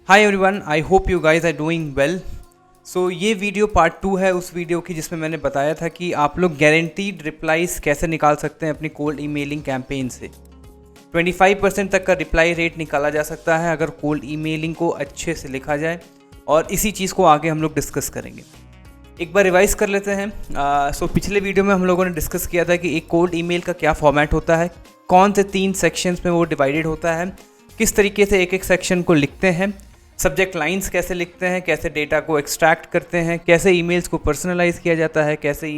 Hi everyone, I hope you guys are doing well. So ये video part 2 है उस video की जिसमें मैंने बताया था कि आप लोग गारंटीड रिप्लाईज कैसे निकाल सकते हैं अपनी कोल्ड ईमेलिंग कैंपेन से। 25% तक का रिप्लाई रेट निकाला जा सकता है अगर कोल्ड ईमेलिंग को अच्छे से लिखा जाए, और इसी चीज़ को आगे हम लोग डिस्कस करेंगे। एक बार रिवाइज कर लेते हैं। पिछले वीडियो में हम लोगों ने डिस्कस किया था कि एक कोल्ड ईमेल का क्या फॉर्मेट होता है, कौन से 3 सेक्शंस में वो डिवाइडेड होता है, किस तरीके से एक एक सेक्शन को लिखते हैं, सब्जेक्ट लाइंस कैसे लिखते हैं, कैसे डेटा को एक्सट्रैक्ट करते हैं, कैसे ईमेल्स को पर्सनलाइज किया जाता है, कैसे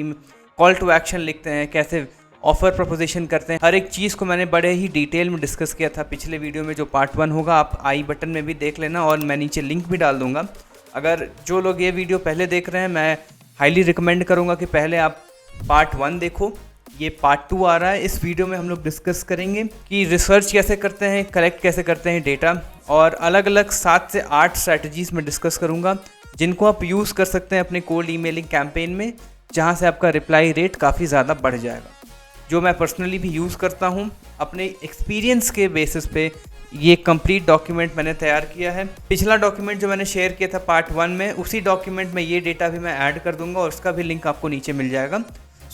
कॉल टू एक्शन लिखते हैं, कैसे ऑफर प्रपोजिशन करते हैं। हर एक चीज़ को मैंने बड़े ही डिटेल में डिस्कस किया था पिछले वीडियो में, जो पार्ट 1 होगा। आप आई बटन में भी देख लेना और मैं नीचे लिंक भी डाल दूंगा। अगर जो लोग ये वीडियो पहले देख रहे हैं, मैं हाईली रिकमेंड करूँगा कि पहले आप पार्ट 1 देखो। ये पार्ट 2 आ रहा है। इस वीडियो में हम लोग डिस्कस करेंगे कि रिसर्च कैसे करते हैं, कलेक्ट कैसे करते हैं डेटा, और अलग अलग 7 से 8 स्ट्रैटेजीज़ में डिस्कस करूंगा जिनको आप यूज़ कर सकते हैं अपने कोल्ड ईमेलिंग कैंपेन में, जहां से आपका रिप्लाई रेट काफ़ी ज़्यादा बढ़ जाएगा। जो मैं पर्सनली भी यूज़ करता हूं, अपने एक्सपीरियंस के बेसिस पे ये कंप्लीट डॉक्यूमेंट मैंने तैयार किया है। पिछला डॉक्यूमेंट जो मैंने शेयर किया था पार्ट 1 में, उसी डॉक्यूमेंट में ये डेटा भी मैं ऐड कर दूंगा और उसका भी लिंक आपको नीचे मिल जाएगा।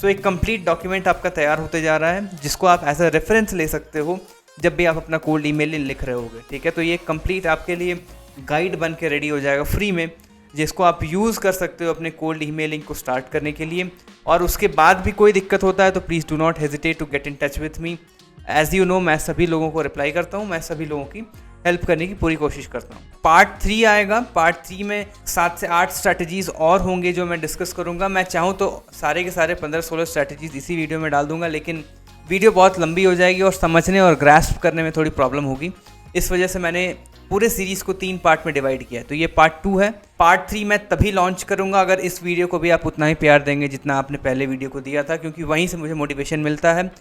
एक कंप्लीट डॉक्यूमेंट आपका तैयार होते जा रहा है जिसको आप एज अ रेफरेंस ले सकते हो जब भी आप अपना कोल्ड ईमेल लिख रहे होगे। ठीक है, तो ये कंप्लीट आपके लिए गाइड बन के रेडी हो जाएगा फ्री में, जिसको आप यूज़ कर सकते हो अपने कोल्ड ईमेलिंग को स्टार्ट करने के लिए। और उसके बाद भी कोई दिक्कत होता है तो please do not hesitate to get in touch with me. As you know, मैं सभी लोगों को रिप्लाई करता हूँ, मैं सभी लोगों की हेल्प करने की पूरी कोशिश करता हूँ। पार्ट 3 आएगा। पार्ट 3 में 7 से 8 स्ट्रैटेजीज़ और होंगे जो मैं डिस्कस करूँगा। मैं चाहूँ तो सारे के सारे 15-16 स्ट्रैटेजीज़ इसी वीडियो में डाल दूँगा, लेकिन वीडियो बहुत लंबी हो जाएगी और समझने और ग्रास्प करने में थोड़ी प्रॉब्लम होगी। इस वजह से मैंने पूरे सीरीज़ को 3 पार्ट में डिवाइड किया है। तो ये पार्ट 2 है। पार्ट 3 मैं तभी लॉन्च करूँगा अगर इस वीडियो को भी आप उतना ही प्यार देंगे जितना आपने पहले वीडियो को दिया था, क्योंकि वहीं से मुझे मोटिवेशन मिलता है।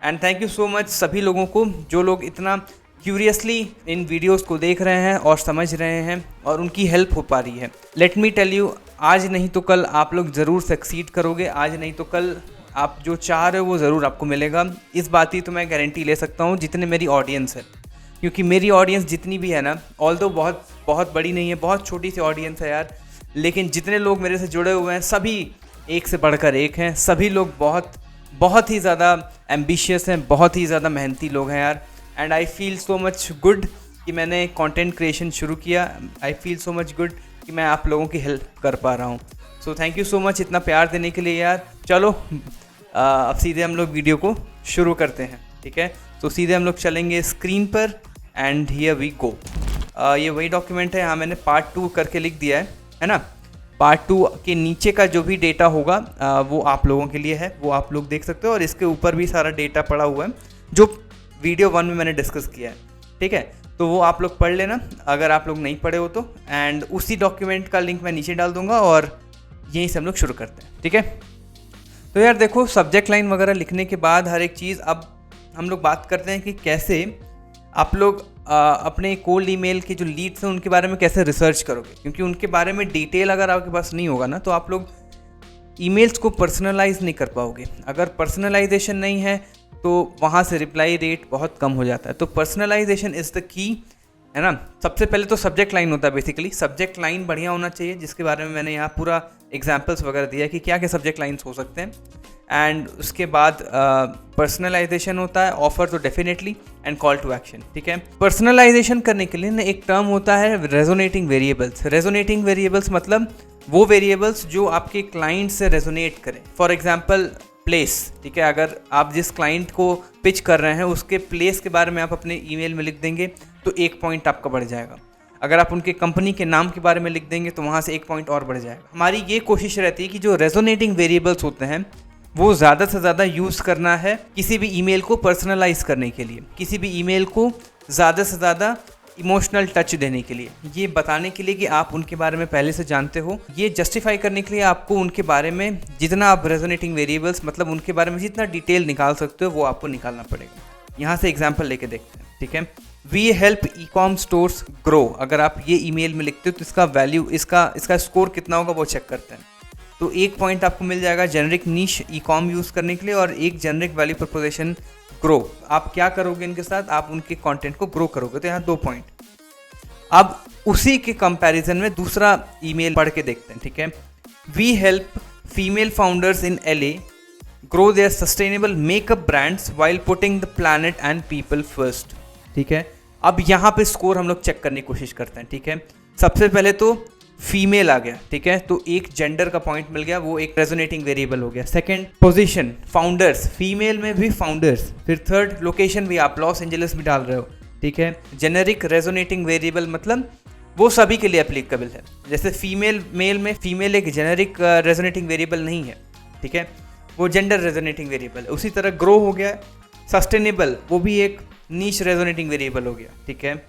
And thank you so much सभी लोगों को जो लोग इतना क्यूरियसली इन वीडियोस को देख रहे हैं और समझ रहे हैं और उनकी हेल्प हो पा रही है। लेट मी टेल यू, आज नहीं तो कल आप लोग ज़रूर सक्सीड करोगे। आज नहीं तो कल आप जो चाह रहे हो वो ज़रूर आपको मिलेगा। इस बात की तो मैं गारंटी ले सकता हूँ जितने मेरी ऑडियंस है, क्योंकि मेरी ऑडियंस जितनी भी है ना, ऑल्दो बहुत बड़ी नहीं है, बहुत छोटी सी ऑडियंस है यार, लेकिन जितने लोग मेरे से जुड़े हुए हैं सभी एक से बढ़कर एक हैं। सभी लोग बहुत ही ज़्यादा एम्बिशियस हैं, बहुत ही ज़्यादा मेहनती लोग हैं यार। And I feel so much good कि मैंने कंटेंट क्रिएशन शुरू किया। I feel so much good कि मैं आप लोगों की हेल्प कर पा रहा हूँ। So thank you so much इतना प्यार देने के लिए यार। चलो अब सीधे हम लोग वीडियो को शुरू करते हैं। ठीक है, तो सीधे हम लोग चलेंगे स्क्रीन पर एंड हियर वी गो। ये वही डॉक्यूमेंट है, यहाँ मैंने पार्ट 2 करके लिख दिया है ना। पार्ट 2 के नीचे का जो भी डेटा होगा वो आप लोगों के लिए है, वो आप लोग देख सकते हो, और इसके ऊपर भी सारा डेटा पड़ा हुआ है जो वीडियो 1 में मैंने डिस्कस किया है। ठीक है, तो वो आप लोग पढ़ लेना अगर आप लोग नहीं पढ़े हो तो। एंड उसी डॉक्यूमेंट का लिंक मैं नीचे डाल दूंगा और यहीं से हम लोग शुरू करते हैं। ठीक है, तो यार देखो, सब्जेक्ट लाइन वगैरह लिखने के बाद हर एक चीज़, अब हम लोग बात करते हैं कि कैसे आप लोग अपने कोल्ड ईमेल के जो लीड्स हैं उनके बारे में कैसे रिसर्च करोगे, क्योंकि उनके बारे में डिटेल अगर आपके पास नहीं होगा ना तो आप लोग ईमेल्स को पर्सनलाइज नहीं कर पाओगे। अगर पर्सनलाइजेशन नहीं है तो वहाँ से रिप्लाई रेट बहुत कम हो जाता है। तो पर्सनलाइजेशन इज़ द की, है ना। सबसे पहले तो सब्जेक्ट लाइन होता है। बेसिकली सब्जेक्ट लाइन बढ़िया होना चाहिए, जिसके बारे में मैंने यहाँ पूरा एग्जाम्पल्स वगैरह दिया कि क्या क्या सब्जेक्ट लाइन्स हो सकते हैं। एंड उसके बाद पर्सनलाइजेशन होता है, ऑफर तो definitely, and call to action. ठीक है, पर्सनलाइजेशन करने के लिए ना एक टर्म होता है रेजोनेटिंग वेरिएबल्स। रेजोनेटिंग वेरिएबल्स मतलब वो वेरिएबल्स जो आपके क्लाइंट से रेजोनेट करें। For example place. ठीक है, अगर आप जिस क्लाइंट को पिच कर रहे हैं उसके प्लेस के बारे में आप अपने ईमेल में लिख देंगे तो 1 पॉइंट आपका बढ़ जाएगा। अगर आप उनके कंपनी के नाम के बारे में लिख देंगे तो वहाँ से 1 पॉइंट और बढ़ जाएगा। हमारी ये कोशिश रहती है कि जो रेजोनेटिंग वेरिएबल्स होते हैं वो ज़्यादा से ज़्यादा यूज़ करना है किसी भी ईमेल को पर्सनलाइज करने के लिए, किसी भी ईमेल को ज़्यादा से ज़्यादा इमोशनल टच देने के लिए, ये बताने के लिए कि आप उनके बारे में पहले से जानते हो। ये जस्टिफाई करने के लिए आपको उनके बारे में जितना आप रेजोनेटिंग वेरिएबल्स मतलब उनके बारे में जितना डिटेल निकाल सकते हो वो आपको निकालना पड़ेगा। यहाँ से एग्जांपल लेके देखते हैं। ठीक है, we help e-com stores grow. अगर आप ये ईमेल में लिखते हो तो इसका वैल्यू, इसका स्कोर कितना होगा वो चेक करते हैं। तो 1 पॉइंट आपको मिल जाएगा जेनरिक नीश ई-कॉम यूज़ करने के लिए, और एक जेनरिक वैल्यू प्रपोजिशन ग्रो। आप क्या करोगे इनके साथ, आप उनके कंटेंट को ग्रो करोगे, तो यहाँ 2 पॉइंट। अब उसी के कंपैरिजन में दूसरा ईमेल पढ़ के देखते हैं, ठीक है। We help female founders in LA grow their sustainable makeup brands while putting the planet and people first, ठीक है। अब यहाँ पे स्कोर हम लोग चेक करने की कोशिश करते हैं, ठीक है। सबसे पहले तो फीमेल आ गया, ठीक है, तो एक जेंडर का पॉइंट मिल गया, वो एक रेजोनेटिंग वेरिएबल हो गया। सेकंड पोजीशन फाउंडर्स, फीमेल में भी फाउंडर्स। फिर थर्ड लोकेशन भी आप लॉस एंजलिस भी डाल रहे हो, ठीक है। जेनेरिक रेजोनेटिंग वेरिएबल मतलब वो सभी के लिए एप्लीकेबल है। जैसे फीमेल मेल में फीमेल एक जेनेरिक रेजोनेटिंग वेरिएबल नहीं है, ठीक है, वो जेंडर रेजोनेटिंग वेरिएबल है। उसी तरह ग्रो हो गया, सस्टेनेबल वो भी एक नीश रेजोनेटिंग वेरिएबल हो गया, ठीक है।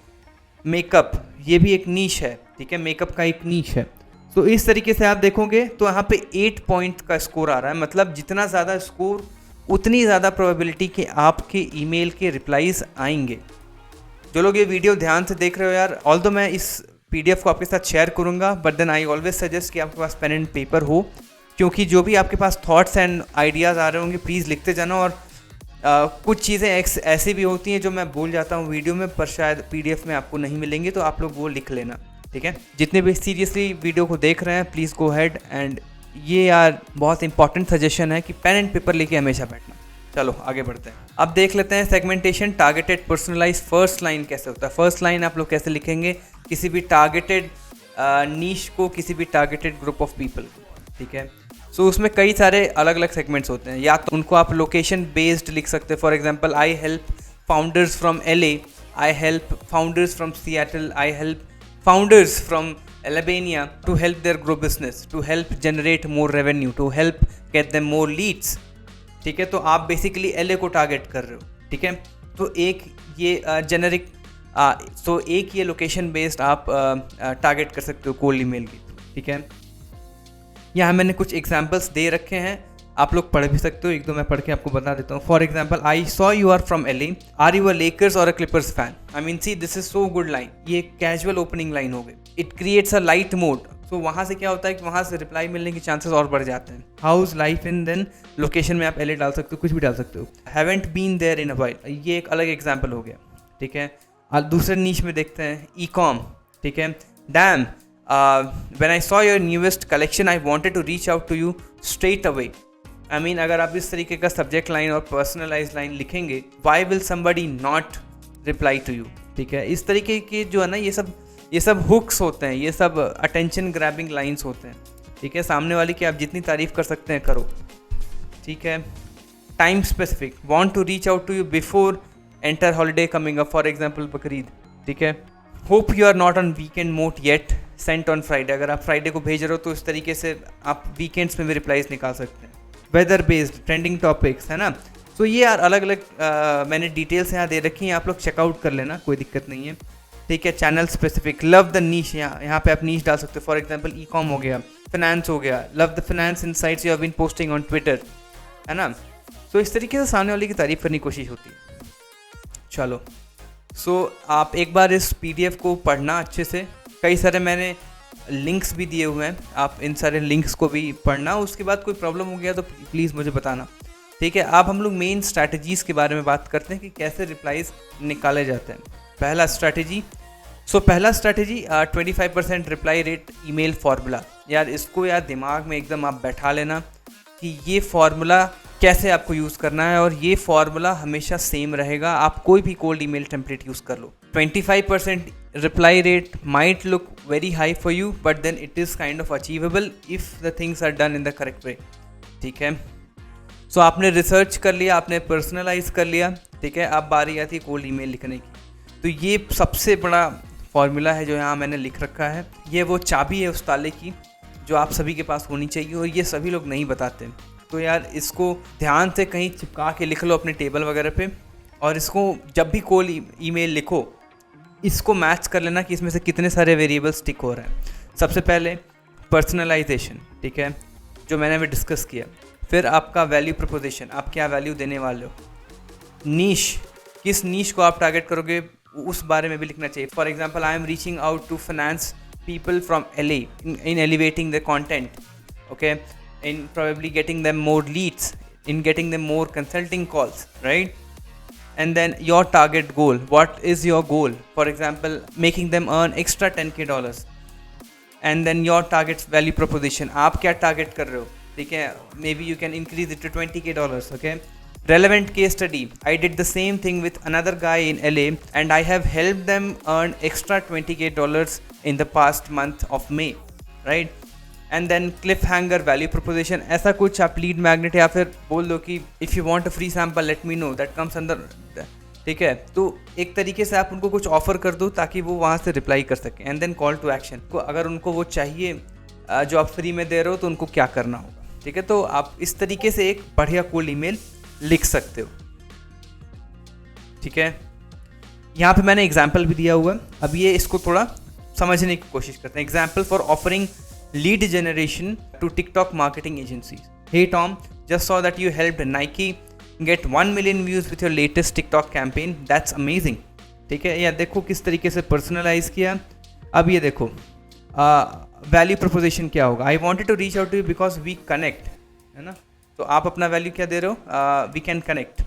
मेकअप ये भी एक नीश है, ठीक है, मेकअप का एक नीश है। तो इस तरीके से आप देखोगे तो यहाँ पे 8 पॉइंट का स्कोर आ रहा है, मतलब जितना ज़्यादा स्कोर उतनी ज़्यादा प्रोबेबिलिटी कि आपके ईमेल के रिप्लाईज आएंगे। जो लोग ये वीडियो ध्यान से देख रहे हो यार, ऑल्दो मैं इस PDF को आपके साथ शेयर करूँगा, but then I always suggest कि आपके पास पेन एंड पेपर हो, क्योंकि जो भी आपके पास थॉट्स एंड आइडियाज़ आ रहे होंगे प्लीज़ लिखते जाना। और कुछ चीज़ें ऐसी भी होती हैं जो मैं भूल जाता हूँ वीडियो में, पर शायद PDF में आपको नहीं मिलेंगी, तो आप लोग वो लिख लेना, ठीक है। जितने भी सीरियसली वीडियो को देख रहे हैं प्लीज़ गो हेड एंड ये यार बहुत इंपॉर्टेंट सजेशन है कि पेन एंड पेपर लेके हमेशा बैठना। चलो आगे बढ़ते हैं। अब देख लेते हैं segmentation, targeted personalize first line कैसे होता है। फर्स्ट लाइन आप लोग कैसे लिखेंगे किसी भी टारगेटेड नीश को, किसी भी टारगेटेड ग्रुप ऑफ पीपल को, ठीक है। सो उसमें कई सारे अलग अलग सेगमेंट्स होते हैं, या तो उनको आप लोकेशन बेस्ड लिख सकते हैं। For example I help founders from LA, I help founders from Seattle, I help founders from Albania to help their grow business, to help generate more revenue, to help get them more leads, ठीक है। तो आप basically LA को target कर रहे हो, ठीक है। तो एक ये जेनरिक तो एक ये लोकेशन बेस्ड आप टारगेट कर सकते हो कोल्ड ईमेल की, ठीक है। यहाँ मैंने कुछ एग्जांपल्स दे रखे हैं, आप लोग पढ़ भी सकते हो, एक दो मैं पढ़ के आपको बता देता हूँ। For example, I saw you are from LA, are you a Lakers और a Clippers fan. I mean see this is so good line, ये कैजुअल ओपनिंग लाइन हो गई। It creates a light mode, तो वहाँ से क्या होता है कि वहाँ से रिप्लाई मिलने के चांसेस और बढ़ जाते हैं। House life in, then location में आप LA डाल सकते हो, कुछ भी डाल सकते हो। Haven't been there in a while, ये एक अलग एग्जाम्पल हो गया, ठीक है। दूसरे नीच में देखते हैं ई कॉम, ठीक है। Dam, when I saw your newest collection, I wanted to reach out to you straight away. I mean, अगर आप इस तरीके का सब्जेक्ट लाइन और पर्सनलाइज लाइन लिखेंगे, why will somebody not reply to you, ठीक है। इस तरीके के जो है ना, ये सब हुक्स होते हैं, ये सब अटेंशन ग्रैबिंग लाइंस होते हैं, ठीक है। सामने वाले की आप जितनी तारीफ कर सकते हैं करो, ठीक है। Time specific, want to reach out to you before enter holiday coming up, for example Bakrid, ठीक है। Hope you are not on weekend mode yet, sent on Friday, अगर आप फ्राइडे को भेज रहे हो तो इस तरीके से आप वीकेंड्स में भी रिप्लाईज निकाल सकते हैं। वेदर बेस्ड, ट्रेंडिंग टॉपिक्स, है ना। तो ये यार अलग अलग मैंने डिटेल्स यहाँ दे रखी हैं, आप लोग चेकआउट कर लेना, कोई दिक्कत नहीं है, ठीक है। Channel specific, love the niche, यहाँ पे आप नीश डाल सकते हो। फॉर एग्जाम्पल ई कॉम हो गया, फाइनेंस हो गया, love the finance insights you have been posting on Twitter, है ना। तो इस तरीके से सामने वाले की तारीफ करने की कोशिश होती है। चलो, आप एक बार इस PDF को पढ़ना अच्छे से, कई सारे मैंने लिंक्स भी दिए हुए हैं, आप इन सारे लिंक्स को भी पढ़ना। उसके बाद कोई प्रॉब्लम हो गया तो प्लीज़ मुझे बताना, ठीक है। अब हम लोग मेन स्ट्रैटेजीज़ के बारे में बात करते हैं कि कैसे रिप्लाईज निकाले जाते हैं। पहला स्ट्रैटेजी, पहला strategy 25% reply rate email formula. यार इसको यार दिमाग में एकदम आप बैठा लेना कि ये फार्मूला कैसे आपको यूज़ करना है, और ये फार्मूला हमेशा सेम रहेगा, आप कोई भी कोल्ड ईमेल टेम्पलेट यूज़ कर लो। 25% reply rate might look very high for you, but then it is kind of achievable if the things are done in the correct way, ठीक है। सो आपने रिसर्च कर लिया, आपने पर्सनलाइज कर लिया, ठीक है। अब बारी आती है कोल्ड ईमेल लिखने की। तो ये सबसे बड़ा फार्मूला है जो यहाँ मैंने लिख रखा है। ये वो चाबी है उस ताले की जो आप सभी के पास होनी चाहिए, और ये सभी लोग नहीं बताते। तो यार इसको ध्यान से कहीं चिपका के लिख लो अपने टेबल वगैरह पे, और इसको जब भी कोई ईमेल लिखो इसको मैच कर लेना कि इसमें से कितने सारे वेरिएबल्स टिक हो रहे हैं। सबसे पहले पर्सनलाइजेशन, ठीक है, जो मैंने अभी डिस्कस किया। फिर आपका वैल्यू प्रपोजिशन, आप क्या वैल्यू देने वाले हो। नीश, किस नीश को आप टारगेट करोगे उस बारे में भी लिखना चाहिए। For example, I am reaching out to finance people from LA in elevating their content, okay, in probably getting them more leads, in getting them more consulting calls, right? and then your target goal. What is your goal? For example, making them earn extra 10k dollars. And then your target value proposition, आप क्या target कर रहे हो, ठीक है, maybe you can increase it to 20k dollars. Okay, relevant case study, I did the same thing with another guy in LA and I have helped them earn extra 20k dollars in the past month of May, right? And then cliffhanger value proposition, ऐसा कुछ आप lead magnet या फिर बोल दो कि if you want a free sample late me no, that comes अंदर, ठीक है। तो एक तरीके से आप उनको कुछ ऑफर कर दो ताकि वो वहाँ से रिप्लाई कर सकें। And then call to action, को अगर उनको वो चाहिए जो आप फ्री में दे रहे हो तो उनको क्या करना होगा, ठीक है। तो आप इस तरीके से एक बढ़िया कोल्ड ईमेल लिख सकते हो, ठीक है। यहाँ पे मैंने एग्जाम्पल भी दिया हुआ है, अब ये इसको थोड़ा समझने की कोशिश करते हैं। Example for offering lead generation to TikTok marketing agencies. Hey Tom, just saw that you helped Nike get 1 million views with your latest TikTok campaign. That's amazing. ठीक है, या देखो किस तरीके से पर्सनलाइज किया। अब ये देखो वैल्यू प्रोपोजिशन क्या होगा। I wanted to reach out to you because we connect, है ना। तो आप अपना वैल्यू क्या दे रहे हो, we can connect.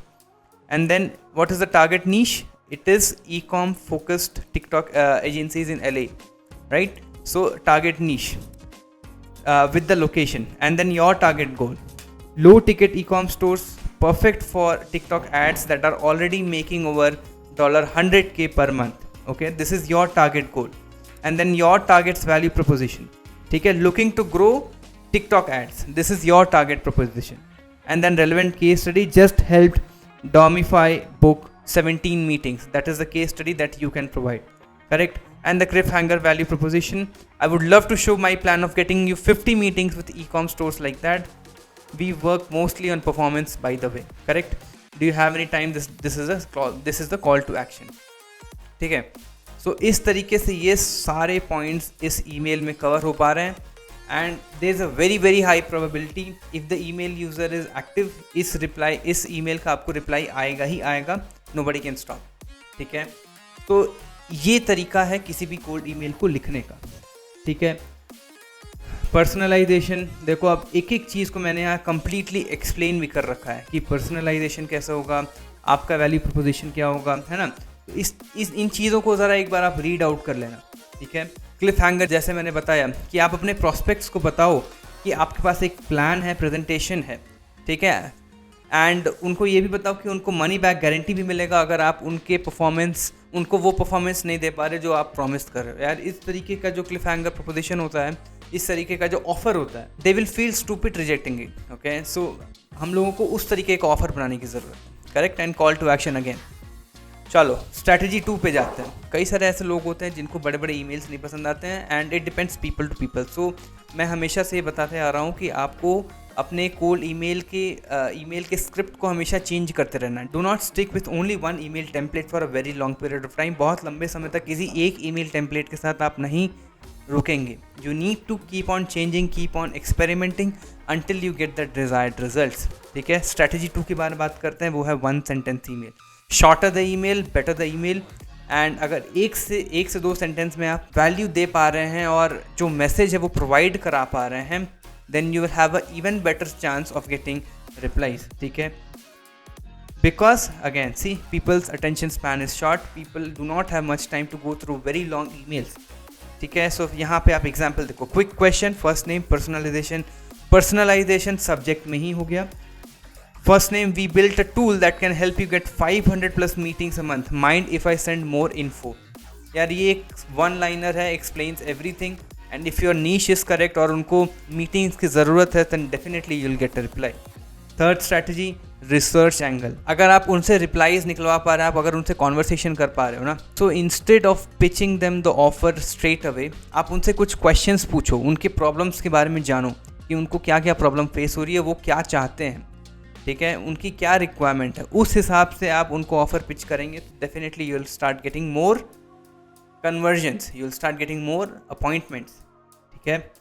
And then what is the target niche, it is e-com focused TikTok agencies in LA, right. So target niche with the location, and then your target goal, low ticket e-com stores perfect for TikTok ads that are already making over $100k per month. Okay, this is your target goal, and then your target's value proposition, ठीक है, looking to grow TikTok ads, this is your target proposition. And then relevant case study, just helped Domify book 17 meetings, that is the case study that you can provide, correct. And the cliffhanger value proposition, I would love to show my plan of getting you 50 meetings with e-com stores like that. We work mostly on performance, by the way, correct. Do you have any time? This is the call to action, ठीक है। So इस तरीके से ये सारे points इस email में cover हो पा रहे हैं, and there is a very very high probability if the email user is active, इस email का आपको reply आएगा ही आएगा, nobody can stop, ठीक है। तो ये तरीका है किसी भी कोल्ड ईमेल को लिखने का, ठीक है। पर्सनलाइजेशन, देखो अब एक एक चीज़ को मैंने यहाँ कंप्लीटली एक्सप्लेन भी कर रखा है कि पर्सनलाइजेशन कैसा होगा, आपका वैल्यू प्रोपोजिशन क्या होगा, है ना। तो इन चीज़ों को ज़रा एक बार आप रीड आउट कर लेना, ठीक है। क्लिफ हैंगर, जैसे मैंने बताया कि आप अपने प्रोस्पेक्ट्स को बताओ कि आपके पास एक प्लान है, प्रेजेंटेशन है, ठीक है। एंड उनको ये भी बताओ कि उनको मनी बैक गारंटी भी मिलेगा अगर आप उनको वो परफॉर्मेंस नहीं दे पा रहे जो आप प्रॉमिस कर रहे हो। यार इस तरीके का जो क्लिफ हैंगर प्रोपोजिशन होता है, इस तरीके का जो ऑफर होता है, they will feel stupid rejecting it. Okay, so हम लोगों को उस तरीके का ऑफर बनाने की ज़रूरत है, correct. And call to action again. चलो स्ट्रैटेजी 2 पे जाते हैं। कई सारे ऐसे लोग होते हैं जिनको बड़े बड़े ईमेल्स नहीं पसंद आते हैं, and it depends people to people. So मैं हमेशा से ये बताते आ रहा हूँ कि आपको अपने कोल्ड ईमेल के स्क्रिप्ट को हमेशा चेंज करते रहना है। Do not stick with only one email template for a very long period of time. बहुत लंबे समय तक किसी एक ईमेल टेम्पलेट के साथ आप नहीं रुकेंगे। You need to keep on changing, keep on experimenting until you get the desired results, ठीक है। स्ट्रैटेजी 2 के बारे में बात करते हैं, वो है 1 sentence email. Shorter the email better the email. And अगर एक से 2 सेंटेंस में आप वैल्यू दे पा रहे हैं और जो मैसेज है वो प्रोवाइड करा पा रहे हैं, then you will have a even better chance of getting replies, ठीक है। Because again, see, people's attention span is short, people do not have much time to go through very long emails, ठीक है। So यहाँ पे आप example देखो, quick question, first name, personalization subject में ही हो गया। First name, we built a tool that can help you get 500+ meetings a month, mind if I send more info. यार ये एक वन लाइनर है, explains everything. And if your niche is correct और उनको मीटिंग्स की ज़रूरत है, then definitely you'll get a reply. Third strategy, research angle. अगर आप उनसे रिप्लाईज निकलवा पा रहे हैं, आप अगर उनसे कॉन्वर्सेशन कर पा रहे हो ना, so instead of pitching them the offer straight away, आप उनसे कुछ क्वेश्चंस पूछो, उनके प्रॉब्लम्स के बारे में जानो कि उनको क्या क्या प्रॉब्लम फेस हो रही है, वो क्या चाहते हैं, ठीक है, उनकी क्या रिक्वायरमेंट है। उस हिसाब से आप उनको ऑफर पिच करेंगे तो definitely you will start getting more conversions, you will start getting more appointments, ठीक है।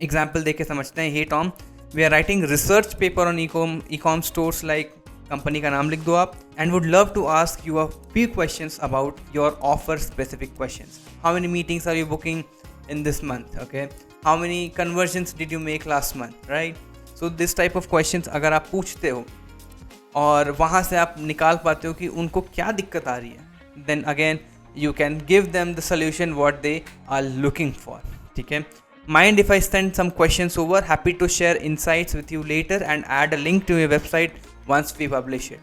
एग्जाम्पल देके समझते हैं। Hey Tom, we are writing research paper on ecom stores, like company का नाम लिख दो आप, and would love to ask you a few questions about your offer specific questions. How many meetings are you booking in this month, okay, how many conversions did you make last month, right. So this type of questions अगर आप पूछते हो और वहाँ से आप निकाल पाते हो कि उनको क्या दिक्कत आ रही है। Then again you can give them the solution what they are looking for. ठीक है, mind if I send some questions over, happy to share insights with you later and add a link to your website once we publish it.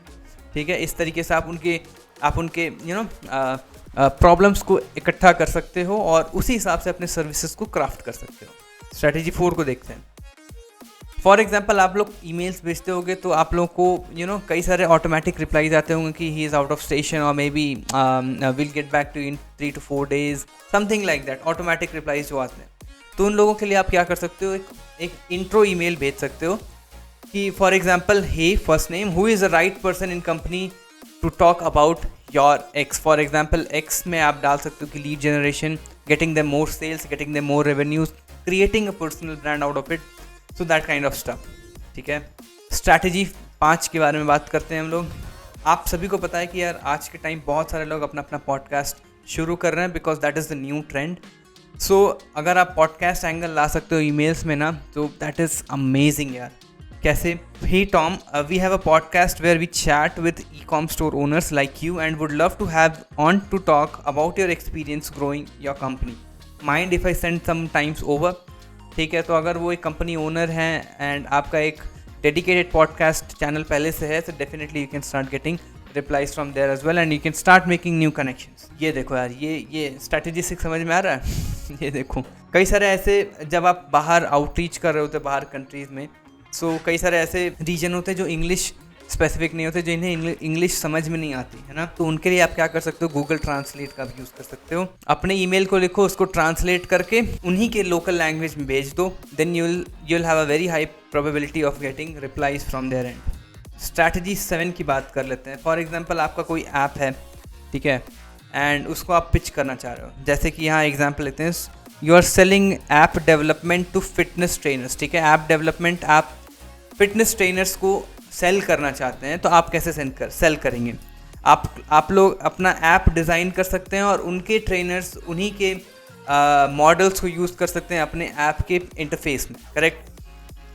ठीक है, इस तरीके से आप उनके problems को इकट्ठा कर सकते हो और उसी हिसाब से अपने सर्विसेज को क्राफ्ट कर सकते हो। स्ट्रैटेजी 4 को देखते हैं। फॉर एग्जाम्पल, आप लोग ईमेल्स भेजते होगे तो आप लोगों को कई सारे ऑटोमेटिक रिप्लाईज आते होंगे कि he is out of station और maybe will get back to in 3 to 4 days, something like that, automatic replies जो आते हैं। तो उन लोगों के लिए आप क्या कर सकते हो, एक इंट्रो ईमेल भेज सकते हो कि for example, hey first name, who is the right person in company to talk about your X. For example, X में आप डाल सकते हो कि lead generation, getting them more sales, getting them more revenues, creating a personal brand out of it, so that kind of stuff. ठीक है, strategy 5 के बारे में बात करते हैं हम लोग। आप सभी को पता है कि यार आज के टाइम बहुत सारे लोग अपना पॉडकास्ट शुरू कर रहे हैं because that is the new trend. So अगर आप पॉडकास्ट एंगल ला सकते हो ईमेल्स में ना, तो दैट इज़ अमेजिंग यार। कैसे? Hey Tom, we have a podcast where we chat with e-com store owners like you and would love to have on to talk about your experience growing your company. Mind if I send some times over? ठीक है, तो अगर वो एक company owner हैं and आपका एक dedicated podcast channel पहले से है, तो definitely you can start getting replies from there as well and you can start making new connections. ये देखो यार, ये स्ट्रैटेजी 6 समझ में आ रहा है? ये देखो, कई सारे ऐसे, जब आप बाहर आउटरीच कर रहे होते बाहर कंट्रीज़ में, सो कई सारे ऐसे रीजन होते हैं जो इंग्लिश स्पेसिफिक नहीं होते, जो इन्हें इंग्लिश समझ में नहीं आती है ना, तो उनके लिए आप क्या कर सकते हो, गूगल ट्रांसलेट का भी यूज़ कर सकते हो। अपने ईमेल को लिखो, उसको ट्रांसलेट करके उन्हीं के लोकल लैंग्वेज में भेज दो, then you'll have a very high probability of getting replies from their end. Strategy 7 की बात कर लेते हैं। फॉर एग्जाम्पल, आपका कोई ऐप है, ठीक है, एंड उसको आप पिच करना चाह रहे हो। जैसे कि यहाँ एग्जाम्पल लेते हैं, you are selling app development to fitness trainers. ठीक है, ऐप डेवलपमेंट आप फिटनेस ट्रेनर्स को सेल करना चाहते हैं, तो आप कैसे सेल करेंगे? आप लोग अपना ऐप डिज़ाइन कर सकते हैं और उनके ट्रेनर्स उन्हीं के मॉडल्स को यूज़ कर सकते हैं अपने ऐप के इंटरफेस में, correct?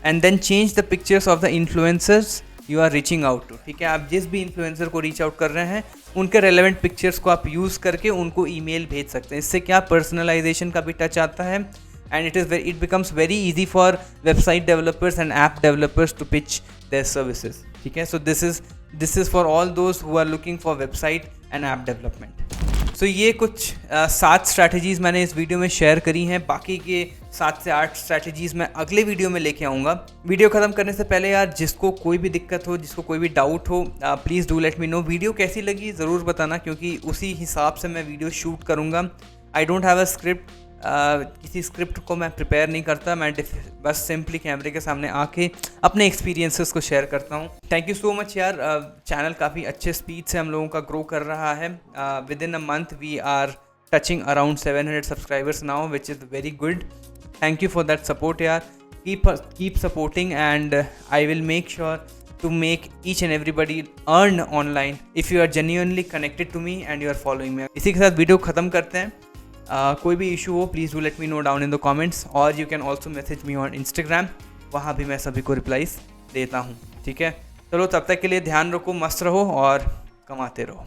And then change the pictures of the influencers you are reaching out to. ठीक है, आप जिस भी इन्फ्लुएंसर को रीच आउट कर रहे हैं, उनके रेलेवेंट पिक्चर्स को आप यूज़ करके उनको ईमेल भेज सकते हैं। इससे क्या, पर्सनलाइजेशन का भी टच आता है and it becomes very easy for website developers and app developers to pitch their services. ठीक है, so this is for all those who are looking for website and app development. So ये कुछ 7 strategies मैंने इस video में share करी हैं। बाकी के 7 से 8 स्ट्रैटेजीज़ मैं अगले वीडियो में लेके आऊँगा। वीडियो ख़त्म करने से पहले यार, जिसको कोई भी दिक्कत हो, जिसको कोई भी डाउट हो, please do let me no. Video कैसी लगी ज़रूर बताना, क्योंकि उसी हिसाब से मैं वीडियो शूट करूँगा। I don't have a script, किसी स्क्रिप्ट को मैं प्रिपेयर नहीं करता, मैं बस सिंपली कैमरे के सामने आके अपने एक्सपीरियंसेस को शेयर करता हूँ। थैंक यू सो मच यार। चैनल काफ़ी अच्छे स्पीड से हम लोगों का ग्रो कर रहा है। Within a month we are touching around 700 subscribers now, which is very good. Thank you for that support यार। Keep supporting and I will make sure to make each and everybody earn online if you are genuinely connected to me and you are following me. इसी के साथ video ख़त्म करते हैं। कोई भी issue हो, please do let me know down in the comments, और you can also message me on Instagram, वहाँ भी मैं सभी को रिप्लाईज देता हूँ। ठीक है, चलो तब तक के लिए ध्यान रखो, मस्त रहो और कमाते रहो।